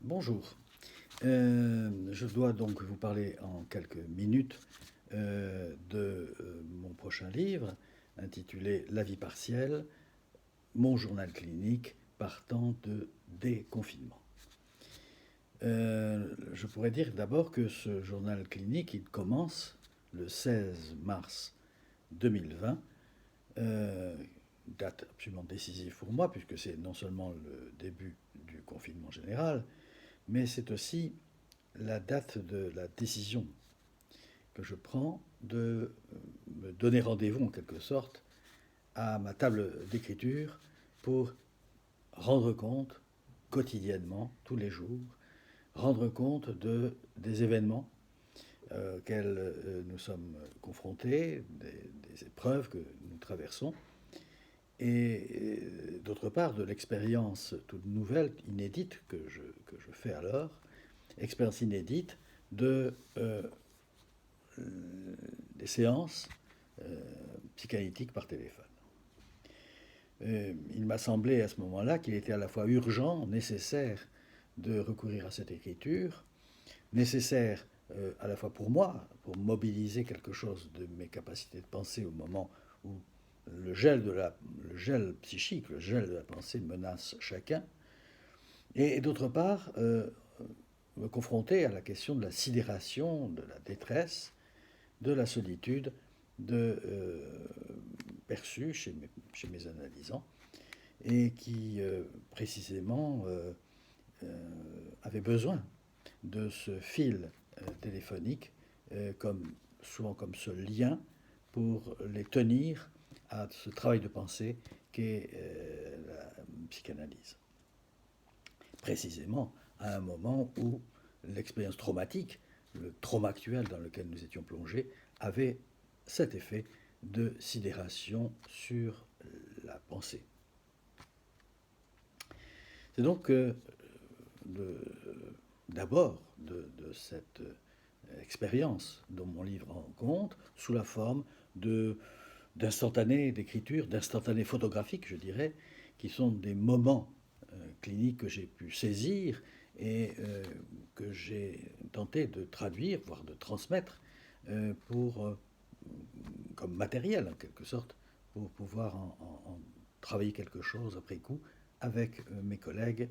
Bonjour. Je dois donc vous parler en quelques minutes de mon prochain livre intitulé La vie partielle, mon journal clinique partant de déconfinement. Je pourrais dire d'abord que ce journal clinique, il commence le 16 mars 2020, date absolument décisive pour moi, puisque c'est non seulement le début du confinement général, mais c'est aussi la date de la décision que je prends de me donner rendez-vous en quelque sorte à ma table d'écriture pour rendre compte quotidiennement, tous les jours, rendre compte des événements auxquels nous sommes confrontés, des épreuves que nous traversons, et d'autre part de l'expérience toute nouvelle, inédite que je fais alors, expérience inédite de des séances psychanalytiques par téléphone. Il m'a semblé à ce moment-là qu'il était à la fois urgent, nécessaire de recourir à cette écriture, nécessaire à la fois pour moi, pour mobiliser quelque chose de mes capacités de penser au moment où le gel psychique, le gel de la pensée menace chacun, et d'autre part, me confronter à la question de la sidération, de la détresse, de la solitude perçue chez mes analysants et qui précisément avaient besoin de ce fil téléphonique souvent comme ce lien pour les tenir à ce travail de pensée qu'est la psychanalyse. Précisément à un moment où l'expérience traumatique, le trauma actuel dans lequel nous étions plongés, avait cet effet de sidération sur la pensée. C'est donc d'abord de cette expérience dont mon livre rend compte, sous la forme d'instantanés d'écriture, d'instantanés photographiques, je dirais, qui sont des moments cliniques que j'ai pu saisir et que j'ai tenté de traduire, voire de transmettre, comme matériel en quelque sorte, pour pouvoir en travailler quelque chose après coup avec mes collègues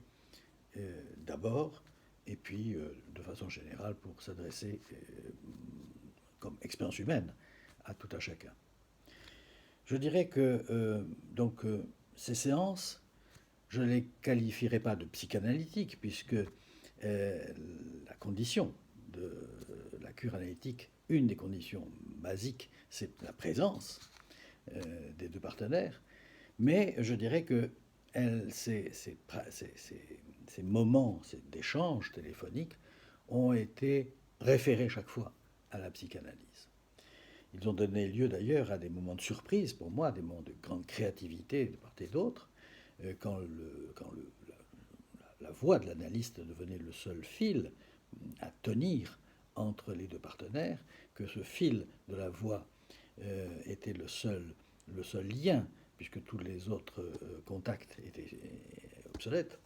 d'abord, et puis de façon générale pour s'adresser comme expérience humaine à tout un chacun. Je dirais que ces séances, je ne les qualifierais pas de psychanalytiques, puisque la condition de la cure analytique, une des conditions basiques, c'est la présence des deux partenaires. Mais je dirais que ces moments d'échange téléphonique ont été référés chaque fois à la psychanalyse. Ils ont donné lieu d'ailleurs à des moments de surprise pour moi, des moments de grande créativité de part et d'autre, la voix de l'analyste devenait le seul fil à tenir entre les deux partenaires, que ce fil de la voix était le seul lien, puisque tous les autres contacts étaient obsolètes,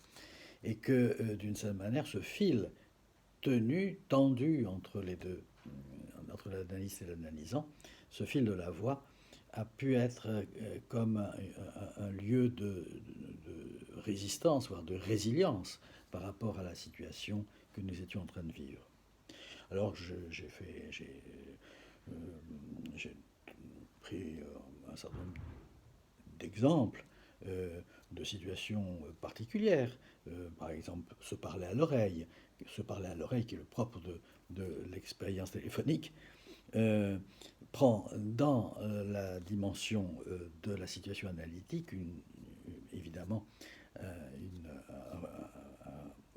et que d'une certaine manière, ce fil tendu entre les deux, entre l'analyste et l'analysant, ce fil de la voix a pu être comme un lieu de résistance, voire de résilience par rapport à la situation que nous étions en train de vivre. Alors j'ai pris un certain nombre d'exemples de situations particulières. Par exemple, se parler à l'oreille qui est le propre de l'expérience téléphonique, prend dans la dimension de la situation analytique évidemment un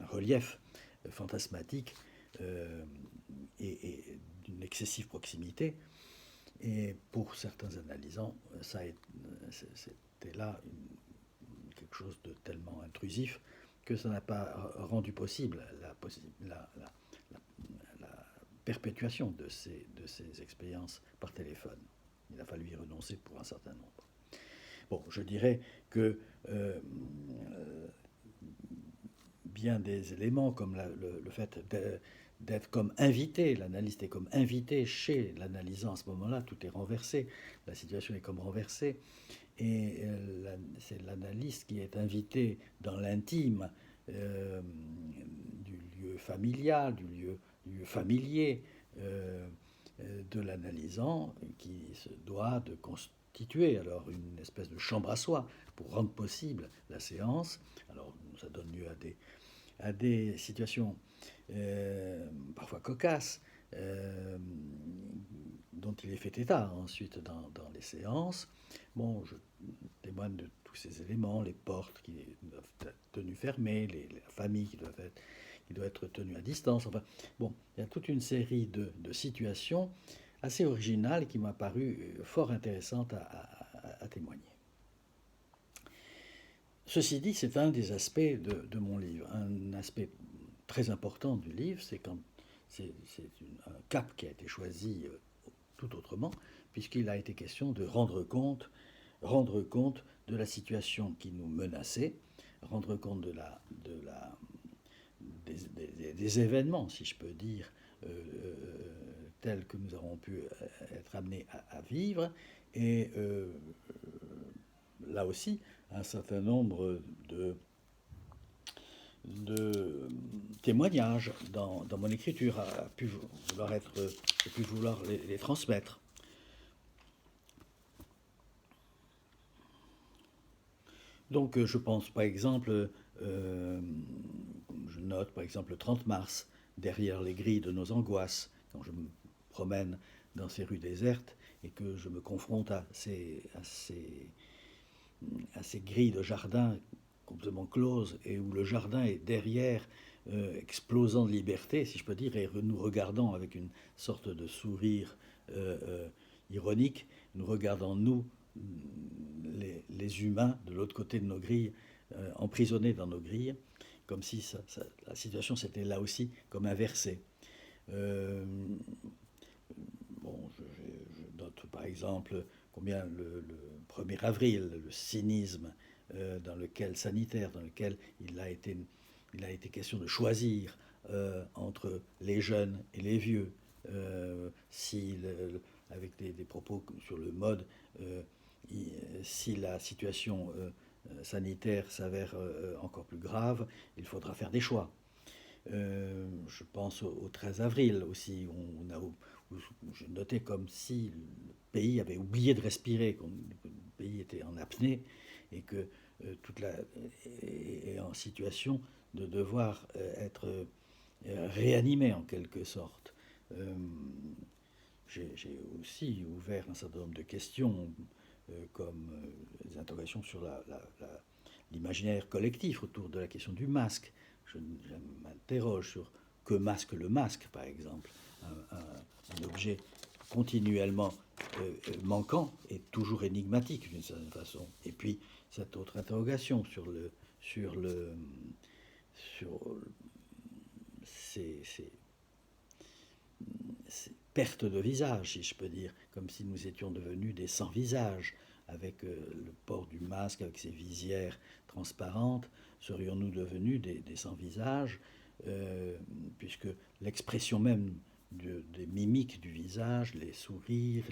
relief fantasmatique et d'une excessive proximité. Et pour certains analysants, c'était là quelque chose de tellement intrusif que ça n'a pas rendu possible la perpétuation de ces expériences par téléphone. Il a fallu y renoncer pour un certain nombre. Bon, je dirais que bien des éléments, comme le fait d'être comme invité, l'analyste est comme invité chez l'analysant à ce moment-là, tout est renversé, la situation est comme renversée, et c'est l'analyste qui est invité dans l'intime du lieu familial, du lieu familier de l'analysant, qui se doit de constituer alors une espèce de chambre à soi pour rendre possible la séance. Alors ça donne lieu à des situations parfois cocasses, dont il est fait état ensuite dans les séances. Bon, je témoigne de tous ces éléments, les portes qui doivent être tenues fermées, la famille qui doit être tenue à distance. Enfin, bon, il y a toute une série de situations assez originales qui m'a paru fort intéressantes à témoigner. Ceci dit, c'est un des aspects de mon livre. Un aspect très important du livre, c'est quand c'est un cap qui a été choisi tout autrement, puisqu'il a été question de rendre compte de la situation qui nous menaçait, rendre compte des événements, si je peux dire, tels que nous avons pu être amenés à vivre, et là aussi, un certain nombre de témoignages dans mon écriture a pu vouloir les transmettre. Donc je pense par exemple, je note par exemple le 30 mars, derrière les grilles de nos angoisses, quand je me promène dans ces rues désertes et que je me confronte à ces grilles de jardin complètement closes et où le jardin est derrière, explosant de liberté, si je peux dire, et nous regardant avec une sorte de sourire ironique, nous regardant nous, les humains, de l'autre côté de nos grilles, emprisonnés dans nos grilles, comme si la situation s'était là aussi comme inversée. Bon, je note par exemple combien le 1er avril, le cynisme sanitaire dans lequel il a été question de choisir entre les jeunes et les vieux, avec des propos sur le mode, si la situation sanitaire s'avère encore plus grave, il faudra faire des choix. Je pense au 13 avril aussi, où je notais comme si le pays avait oublié de respirer, que le pays était en apnée et que est en situation de devoir être réanimé en quelque sorte. J'ai aussi ouvert un certain nombre de questions, comme des interrogations sur l'imaginaire collectif autour de la question du masque. Je m'interroge sur que masque le masque, par exemple, un objet continuellement manquant et toujours énigmatique d'une certaine façon. Et puis cette autre interrogation sur ces pertes de visage, si je peux dire, comme si nous étions devenus des sans-visages, avec le port du masque, avec ses visières transparentes, serions-nous devenus des sans-visages, puisque l'expression même des mimiques du visage, les sourires,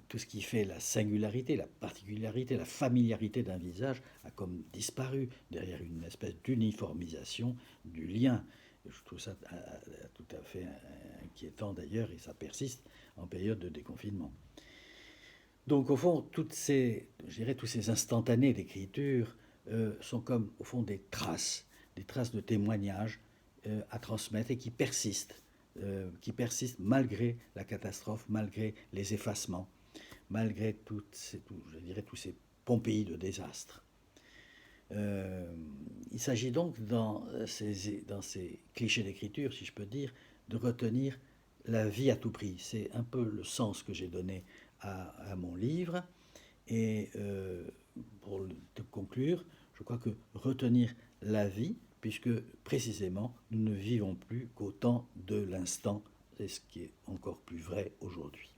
tout ce qui fait la singularité, la particularité, la familiarité d'un visage a comme disparu derrière une espèce d'uniformisation du lien. Je trouve ça tout à fait inquiétant d'ailleurs, et ça persiste en période de déconfinement. Donc au fond, tous ces instantanés d'écriture sont comme au fond des traces de témoignages à transmettre et qui persistent malgré la catastrophe, malgré les effacements, malgré tous ces Pompéi de désastre. Il s'agit donc dans ces clichés d'écriture, si je peux dire, de retenir la vie à tout prix. C'est un peu le sens que j'ai donné à mon livre. Et pour te conclure, je crois que retenir la vie, puisque précisément nous ne vivons plus qu'au temps de l'instant, c'est ce qui est encore plus vrai aujourd'hui.